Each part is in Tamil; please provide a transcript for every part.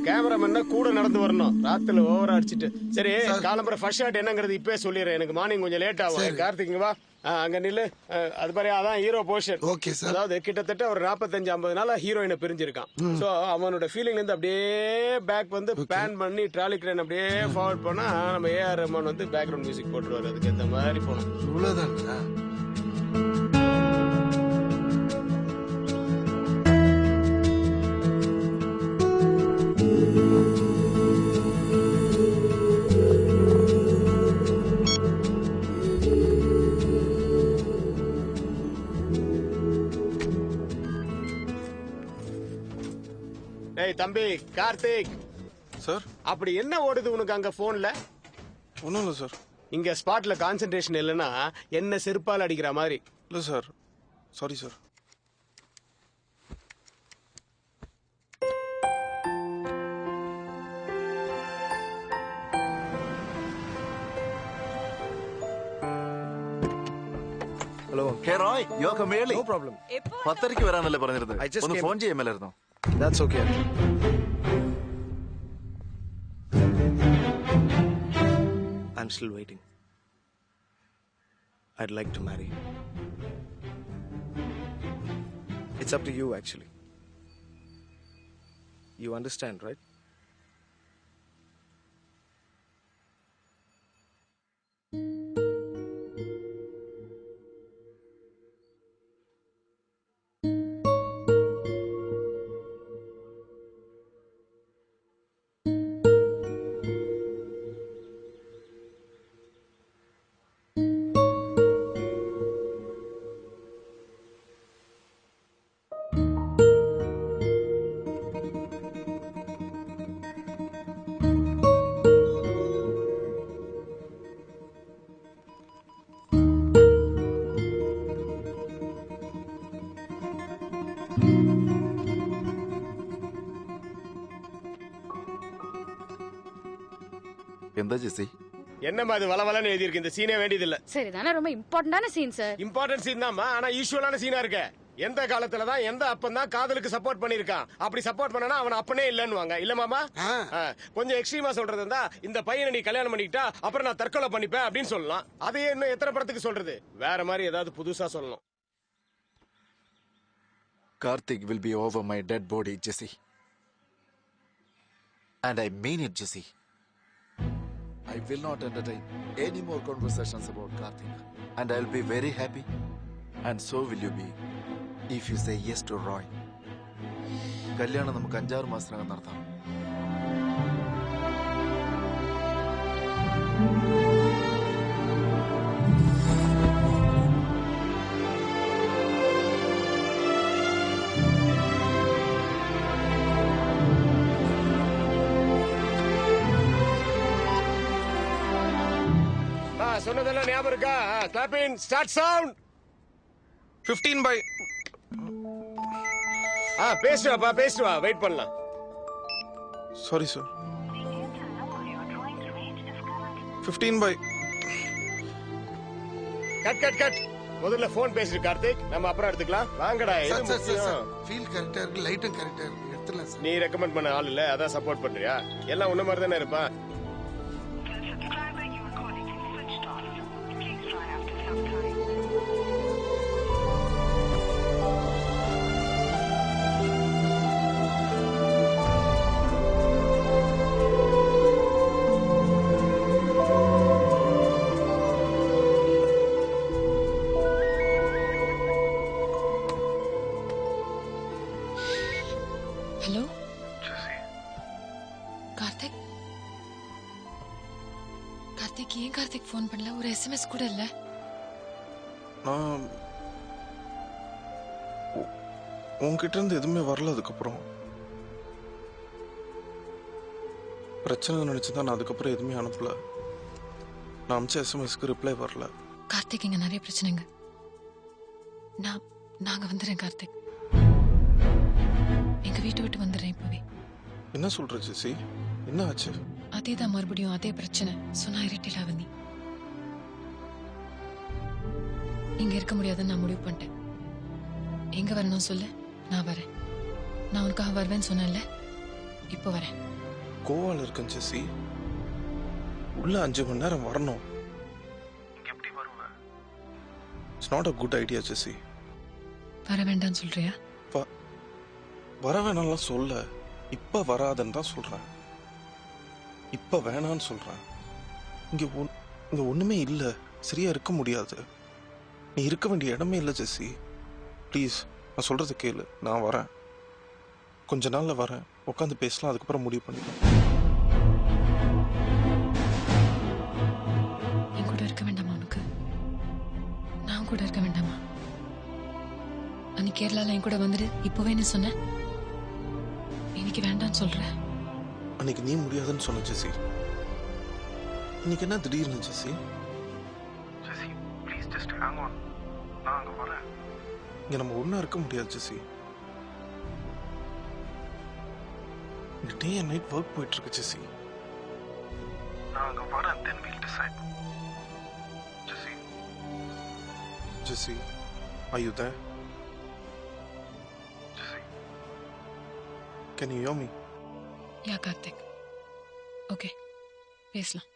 கேமராமேன்னா கூட நடந்து வரணும். ராத்திரில ஓவரா அடிச்சிட்டு. சரி, காலம்பர ஃபர்ஸ்ட் ஷாட் என்னங்கிறது இப்பவே சொல்லிடுறேன். எனக்கு மார்னிங் கொஞ்சம் லேட் ஆகும். கார்த்திக் வா, அங்க நில்லு. அது மாதிரி அதான் ஹீரோ போர்ஷன். Okay sir. அதாவது கிட்டத்தட்ட ஒரு 45-50 நாளா ஹீரோயினை பிரிஞ்சிருக்கான். சோ அவனோட ஃபீலிங்ல இருந்து அப்படியே பேக் வந்து பேன் பண்ணி ட்ராலி கிரேன் அப்படியே ஃபார்வர்ட் பண்ணா நம்ம ஏஆர் ரஹ்மான் வந்து பேக்ரவுண்ட் மியூசிக் போட்டுருவாரு. அதுக்கு ஏற்ற மாதிரி போகணும். இவ்வளவுதாங்க. டேய் தம்பி கார்த்திக் சார். அப்படி என்ன ஓடுது உனக்கு அங்க போன்ல? ஒன்றும் இல்லை சார். இங்க ஸ்பாட்ல கான்சென்ட்ரேஷன் இல்லைன்னா என்ன செருப்பால் அடிக்கிற மாதிரி. இல்லை sir, sorry sir. Hello hey Roy you are come early. No problem. 10:30 വരാനല്ലേ പറഞ്ഞിരുന്നത്? I just ഒന്ന് came. ഫോൺ ചെയ്യാമല്ലായിരുന്നോ? That's okay. I'm still waiting. I'd like to marry you. It's up to you, actually. You understand, right? എന്താ ജെസ്സി? என்னமா அது வளவலன்னு எழுதி இருக்கு? இந்த சீனே வேண்டியது இல்ல. சரிதானே, ரொம்ப இம்பார்ட்டன்டான சீன் சார். இம்பார்ட்டன்ட் சீன் தான்மா, ஆனா யூசுவலான சீனா இருக்க. எந்த காலத்துல தான் எந்த அப்பன் தான் காதலுக்கு சப்போர்ட் பண்ணிருக்கான்? அப்படி சப்போர்ட் பண்ணனா அவன் அப்பனே இல்லன்னுவாங்க. இல்ல மாமா? கொஞ்சம் எக்ஸ்ட்ரீமா சொல்றது இருந்தா, இந்த பையனை நீ கல்யாணம் பண்ணிக்கிட்டா அப்புறம் நான் தற்கொலை பண்ணிப்பேன் அப்படின்னு சொல்லலாம். அதையே இன்னும் எத்தனை படத்துக்கு சொல்றது? வேற மாதிரி ஏதாவது புதுசா சொல்லணும். Karthik will be over my dead body, Jesse. And I mean it, Jesse. I will not entertain any more conversations about Karthik. And I'll be very happy. And so will you be if you say yes to Roy. കല്യാണം നമുക്ക് 5-6 മാസത്തിനകം നടത്താം. சொன்னதெல்லாம் ஞாபகம் இருக்கா? Clap in, start sound. 15 by. பேசுவாப்பா, பேசுவா. வெயிட் பண்ணலாம். Sorry sir. 15 by. Cut cut cut. முதல்ல போன் பேசிட்டு கார்த்திக், நம்ம அப்புறம் எடுத்துக்கலாம். வாங்கடா. ஃபீல் கரெக்டா இருக்கு, லைட்டும் கரெக்டா இருக்கு. எடுத்துலாம் சார். நீ ரெக்கமெண்ட் பண்ண ஆள் இல்ல, அதான் சப்போர்ட் பண்றியா? எல்லாம் உன்ன மாதிரி தானே இருப்பான். ஹலோ கார்த்திக். கார்த்திக், ஏன் கார்த்திக் போன் பண்ணல? ஒரு எஸ்எம்எஸ் கூட இல்ல. நான் உன்கிட்ட இருந்து எதுவுமே வரல. அதுக்கப்புறம் பிரச்சனை நினைச்சுதான் நான் அதுக்கப்புறம் எதுவுமே அனுப்பல. நான் அமிச்ச எஸ்எம்எஸ்க்கு ரிப்ளை வரல. கார்த்திக், இங்க நிறைய பிரச்சனைங்க. நாங்க வந்துடுறேன் கார்த்திக். எங்க வீட்டை விட்டு வந்துடுறேன் இப்பவே. என்ன சொல்ற ஜெசி? என்ன ஆச்சு? அதேதான், மறுபடியும் அதே பிரச்சனை. சொன்னா இருட்டில் அவந்தி. இங்க இருக்க முடியாதுன்னு நான் முடிவு பண்ணிட்டேன். எங்க வரணும் சொல்லு, நான் வரேன். நான் உனக்காக வருவேன்னு சொன்னேன்ல, இப்போ வரேன். கோவால இருக்கேன் ஜெசி. உள்ள 5 மணி நேரம் வரணும். It's not a good idea Jessie. வர வேண்டாம்னு சொல்றியா? வர வேணாம்லாம் சொல்ல, இப்ப வராதன்னு தான் சொல்றேன். இப்ப வேணான்னு சொல்றேன். இங்க ஒண்ணுமே இல்ல, சரியா இருக்க முடியாது. நீ இருக்க வேண்டிய இடமே இல்லை ஜெசி. ப்ளீஸ், நான் சொல்றது கேளு. நான் வரேன், கொஞ்ச நாள்ல வரேன். உட்காந்து பேசலாம், அதுக்கப்புறம் முடிவு பண்ணிக்கலாம். என் கூட இருக்க வேண்டாமா உனக்கு? நான் கூட இருக்க வேண்டாமா? அன்னைக்கு கேரளால என் கூட வந்துடு இப்பவே என்ன சொன்ன? இன்னைக்கு வேண்டாம்னு சொல்ற. அன்னைக்கு நீ முடியாதுன்னு சொன்ன ஜெசி. இன்னைக்கு என்ன திடீர்னு ஜெசி? ஜெசி ப்ளீஸ் ஜஸ்ட் ஹேங் ஆன். நான் அங்க வரேன். இங்க நம்ம ஒண்ணா இருக்க முடியாது ஜெசி. இந்த டே அண்ட் நைட் ஒர்க் போயிட்டு இருக்கு ஜெசி. நான் அங்க வரேன், then we'll decide. Jessie, Jessie, are you there? Jessie, can you hear me? Yeah Karthik, okay பேசலாம்.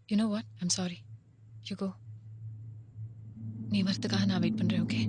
You know what, I'm sorry. You go. நீ வரத்துக்காக நான் வெயிட் பண்றேன். ஓகே?